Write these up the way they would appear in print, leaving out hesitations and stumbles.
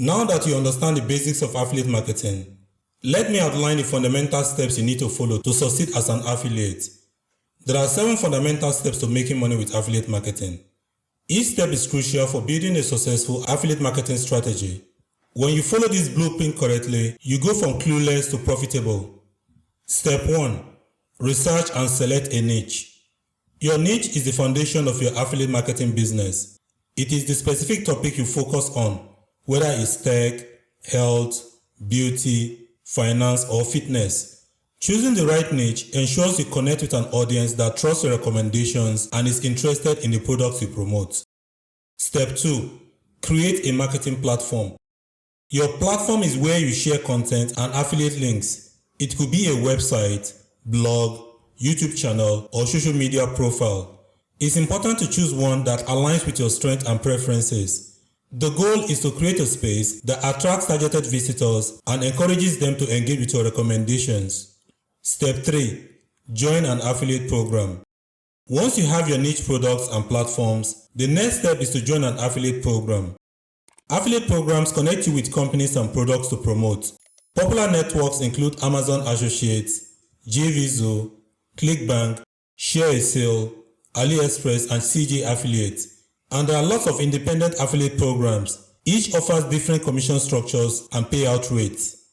Now that you understand the basics of affiliate marketing, let me outline the fundamental steps you need to follow to succeed as an affiliate. There are 7 fundamental steps to making money with affiliate marketing. Each step is crucial for building a successful affiliate marketing strategy. When you follow this blueprint correctly, you go from clueless to profitable. Step 1. Research and select a niche. Your niche is the foundation of your affiliate marketing business. It is the specific topic you focus on, whether it's tech, health, beauty, finance, or fitness. Choosing the right niche ensures you connect with an audience that trusts your recommendations and is interested in the products you promote. Step 2. Create a marketing platform. Your platform is where you share content and affiliate links. It could be a website, blog, YouTube channel, or social media profile. It's important to choose one that aligns with your strengths and preferences. The goal is to create a space that attracts targeted visitors and encourages them to engage with your recommendations. Step 3. Join an affiliate program. Once you have your niche products and platforms, the next step is to join an affiliate program. Affiliate programs connect you with companies and products to promote. Popular networks include Amazon Associates, JVZoo, ClickBank, Share a Sale, AliExpress, and CJ Affiliate. And there are lots of independent affiliate programs. Each offers different commission structures and payout rates.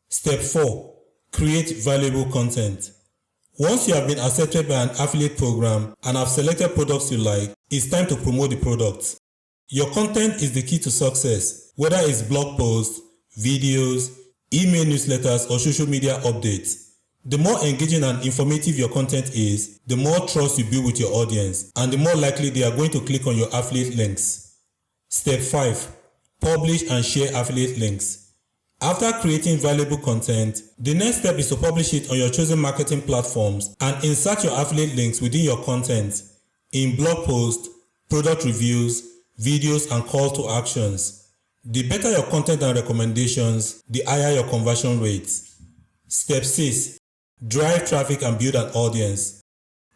Step 4. Create valuable content. Once you have been accepted by an affiliate program and have selected products you like, it's time to promote the products. Your content is the key to success, whether it's blog posts, videos, email newsletters, or social media updates. The more engaging and informative your content is, the more trust you build with your audience, and the more likely they are going to click on your affiliate links. Step 5. Publish and share affiliate links. After creating valuable content, the next step is to publish it on your chosen marketing platforms and insert your affiliate links within your content in blog posts, product reviews, videos, and call to actions. The better your content and recommendations, the higher your conversion rates. Step 6. Drive traffic and build an audience.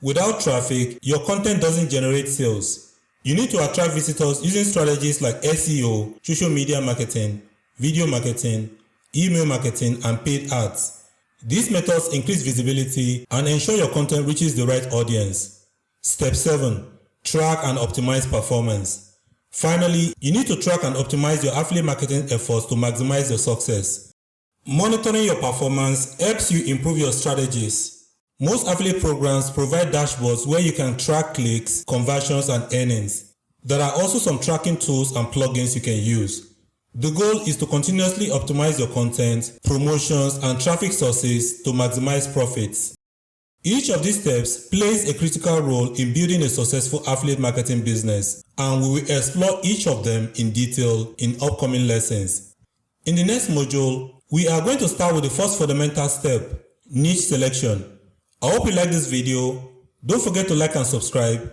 Without traffic, your content doesn't generate sales. You need to attract visitors using strategies like SEO, social media marketing, video marketing, email marketing, and paid ads. These methods increase visibility and ensure your content reaches the right audience. Step 7. Track and optimize performance. Finally, you need to track and optimize your affiliate marketing efforts to maximize your success. Monitoring your performance helps you improve your strategies. Most affiliate programs provide dashboards where you can track clicks, conversions, and earnings. There are also some tracking tools and plugins you can use. The goal is to continuously optimize your content, promotions, and traffic sources to maximize profits. Each of these steps plays a critical role in building a successful affiliate marketing business, and we will explore each of them in detail in upcoming lessons. In the next module, we are going to start with the first fundamental step, niche selection. I hope you like this video. Don't forget to like and subscribe.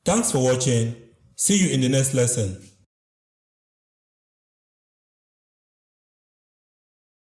Thanks for watching. See you in the next lesson.